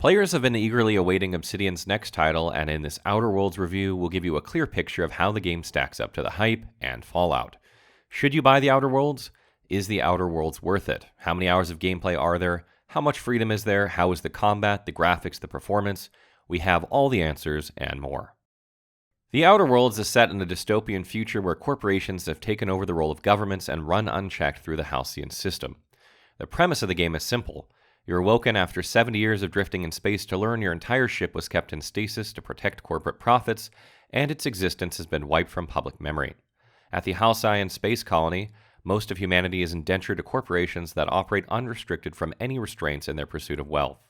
Players have been eagerly awaiting Obsidian's next title, and in this Outer Worlds review, we'll give you a clear picture of how the game stacks up to the hype and fallout. Should you buy the Outer Worlds? Is the Outer Worlds worth it? How many hours of gameplay are there? How much freedom is there? How is the combat, the graphics, the performance? We have all the answers and more. The Outer Worlds is set in a dystopian future where corporations have taken over the role of governments and run unchecked through the Halcyon system. The premise of the game is simple. You're awoken after 70 years of drifting in space to learn your entire ship was kept in stasis to protect corporate profits, and its existence has been wiped from public memory. At the Halcyon space colony, most of humanity is indentured to corporations that operate unrestricted from any restraints in their pursuit of wealth.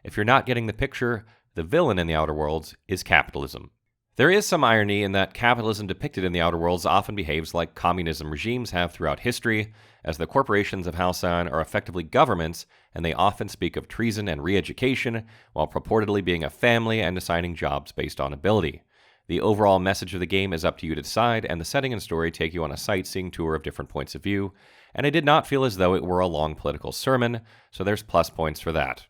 If you're not getting the picture, the villain in the Outer Worlds is capitalism. There is some irony in that capitalism depicted in the Outer Worlds often behaves like communism regimes have throughout history, as the corporations of Halcyon are effectively governments, and they often speak of treason and re-education, while purportedly being a family and assigning jobs based on ability. The overall message of the game is up to you to decide, and the setting and story take you on a sightseeing tour of different points of view, and I did not feel as though it were a long political sermon, so there's plus points for that.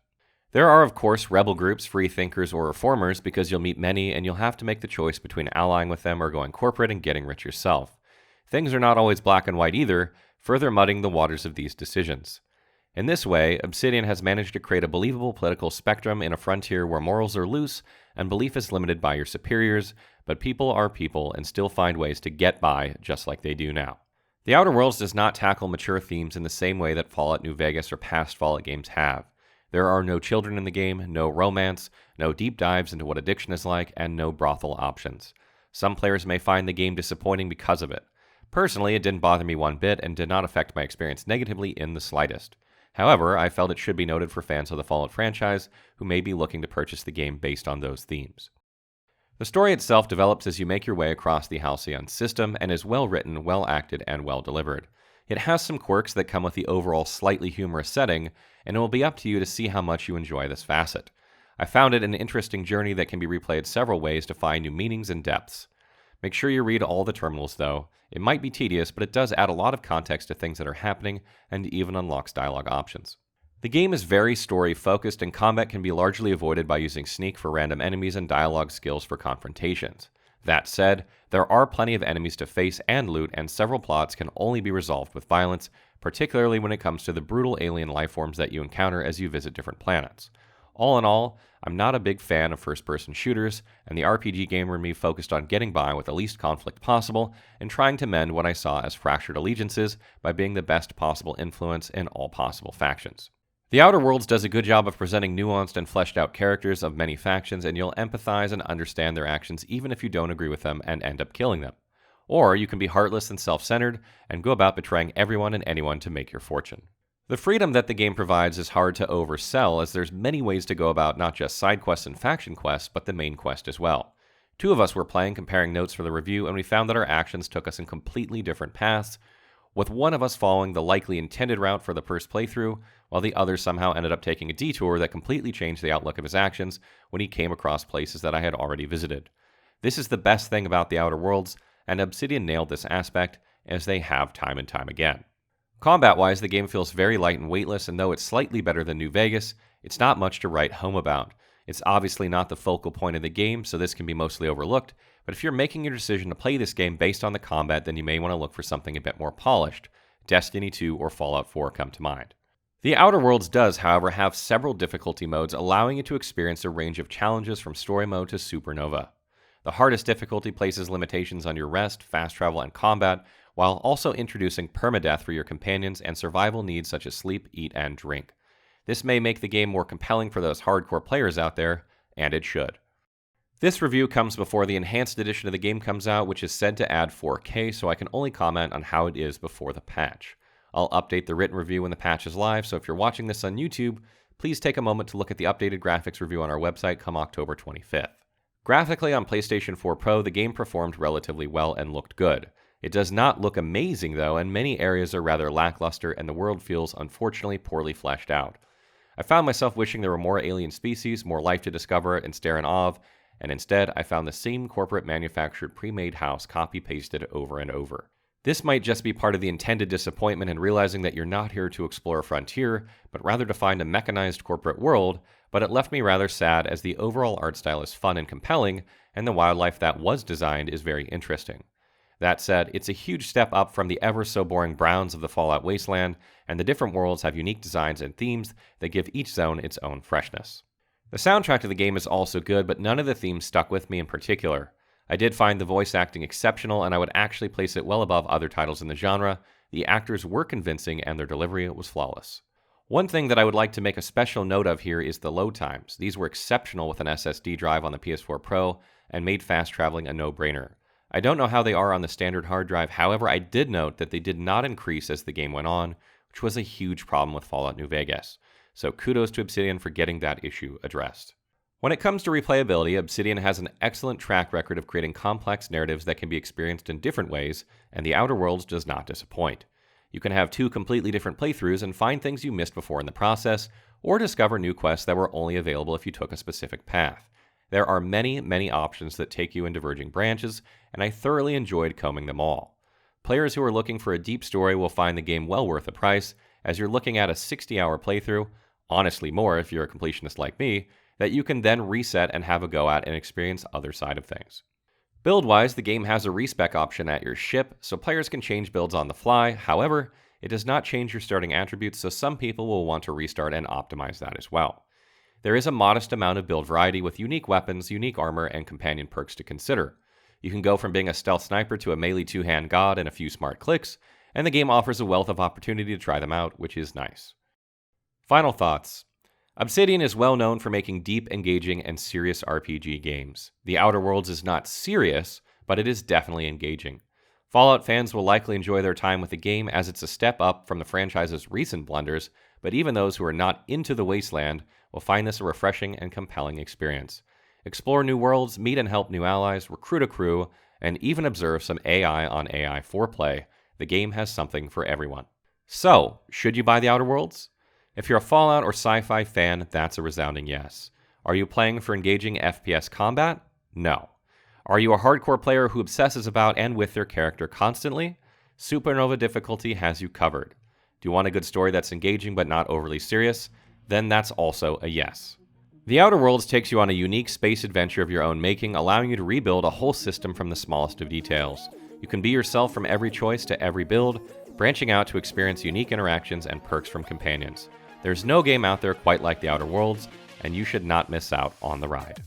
There are, of course, rebel groups, free thinkers, or reformers, because you'll meet many, and you'll have to make the choice between allying with them or going corporate and getting rich yourself. Things are not always black and white either, further muddying the waters of these decisions. In this way, Obsidian has managed to create a believable political spectrum in a frontier where morals are loose and belief is limited by your superiors, but people are people and still find ways to get by just like they do now. The Outer Worlds does not tackle mature themes in the same way that Fallout New Vegas or past Fallout games have. There are no children in the game, no romance, no deep dives into what addiction is like, and no brothel options. Some players may find the game disappointing because of it. Personally, it didn't bother me one bit and did not affect my experience negatively in the slightest. However, I felt it should be noted for fans of the Fallout franchise who may be looking to purchase the game based on those themes. The story itself develops as you make your way across the Halcyon system and is well written, well acted, and well delivered. It has some quirks that come with the overall slightly humorous setting, and it will be up to you to see how much you enjoy this facet. I found it an interesting journey that can be replayed several ways to find new meanings and depths. Make sure you read all the terminals though. It might be tedious, but it does add a lot of context to things that are happening and even unlocks dialogue options. The game is very story-focused, and combat can be largely avoided by using sneak for random enemies and dialogue skills for confrontations. That said, there are plenty of enemies to face and loot, and several plots can only be resolved with violence, particularly when it comes to the brutal alien lifeforms that you encounter as you visit different planets. All in all, I'm not a big fan of first-person shooters, and the RPG gamer in me focused on getting by with the least conflict possible and trying to mend what I saw as fractured allegiances by being the best possible influence in all possible factions. The Outer Worlds does a good job of presenting nuanced and fleshed out characters of many factions, and you'll empathize and understand their actions even if you don't agree with them and end up killing them. Or you can be heartless and self-centered and go about betraying everyone and anyone to make your fortune. The freedom that the game provides is hard to oversell, as there's many ways to go about not just side quests and faction quests, but the main quest as well. Two of us were playing, comparing notes for the review, and we found that our actions took us in completely different paths, with one of us following the likely intended route for the first playthrough, while the other somehow ended up taking a detour that completely changed the outlook of his actions when he came across places that I had already visited. This is the best thing about the Outer Worlds, and Obsidian nailed this aspect, as they have time and time again. Combat-wise, the game feels very light and weightless, and though it's slightly better than New Vegas, it's not much to write home about. It's obviously not the focal point of the game, so this can be mostly overlooked, but if you're making your decision to play this game based on the combat, then you may want to look for something a bit more polished. Destiny 2 or Fallout 4 come to mind. The Outer Worlds does, however, have several difficulty modes, allowing you to experience a range of challenges from story mode to Supernova. The hardest difficulty places limitations on your rest, fast travel, and combat, while also introducing permadeath for your companions and survival needs such as sleep, eat, and drink. This may make the game more compelling for those hardcore players out there, and it should. This review comes before the enhanced edition of the game comes out, which is said to add 4K, so I can only comment on how it is before the patch. I'll update the written review when the patch is live, so if you're watching this on YouTube, please take a moment to look at the updated graphics review on our website come October 25th. Graphically, on PlayStation 4 Pro, the game performed relatively well and looked good. It does not look amazing, though, and many areas are rather lackluster, and the world feels unfortunately poorly fleshed out. I found myself wishing there were more alien species, more life to discover and stare in awe of, and instead I found the same corporate manufactured pre-made house copy-pasted over and over. This might just be part of the intended disappointment in realizing that you're not here to explore a frontier, but rather to find a mechanized corporate world, but it left me rather sad as the overall art style is fun and compelling, and the wildlife that was designed is very interesting. That said, it's a huge step up from the ever so boring browns of the Fallout Wasteland, and the different worlds have unique designs and themes that give each zone its own freshness. The soundtrack to the game is also good, but none of the themes stuck with me in particular. I did find the voice acting exceptional, and I would actually place it well above other titles in the genre. The actors were convincing, and their delivery was flawless. One thing that I would like to make a special note of here is the load times. These were exceptional with an SSD drive on the PS4 Pro, and made fast traveling a no-brainer. I don't know how they are on the standard hard drive, however, I did note that they did not increase as the game went on, which was a huge problem with Fallout New Vegas. So kudos to Obsidian for getting that issue addressed. When it comes to replayability, Obsidian has an excellent track record of creating complex narratives that can be experienced in different ways, and the Outer Worlds does not disappoint. You can have 2 completely different playthroughs and find things you missed before in the process, or discover new quests that were only available if you took a specific path. There are many options that take you in diverging branches, and I thoroughly enjoyed combing them all. Players who are looking for a deep story will find the game well worth the price, as you're looking at a 60-hour playthrough, honestly more if you're a completionist like me, that you can then reset and have a go at and experience other side of things. Build-wise, the game has a respec option at your ship, so players can change builds on the fly. However, it does not change your starting attributes, so some people will want to restart and optimize that as well. There is a modest amount of build variety with unique weapons, unique armor, and companion perks to consider. You can go from being a stealth sniper to a melee 2-hand god in a few smart clicks, and the game offers a wealth of opportunity to try them out, which is nice. Final thoughts. Obsidian is well known for making deep, engaging, and serious RPG games. The Outer Worlds is not serious, but it is definitely engaging. Fallout fans will likely enjoy their time with the game as it's a step up from the franchise's recent blunders, but even those who are not into the Wasteland will find this a refreshing and compelling experience. Explore new worlds, meet and help new allies, recruit a crew, and even observe some AI on AI foreplay. The game has something for everyone. So, should you buy the Outer Worlds? If you're a Fallout or sci-fi fan, that's a resounding yes. Are you playing for engaging FPS combat? No. Are you a hardcore player who obsesses about and with their character constantly? Supernova difficulty has you covered. Do you want a good story that's engaging but not overly serious? Then that's also a yes. The Outer Worlds takes you on a unique space adventure of your own making, allowing you to rebuild a whole system from the smallest of details. You can be yourself from every choice to every build, branching out to experience unique interactions and perks from companions. There's no game out there quite like the Outer Worlds, and you should not miss out on the ride.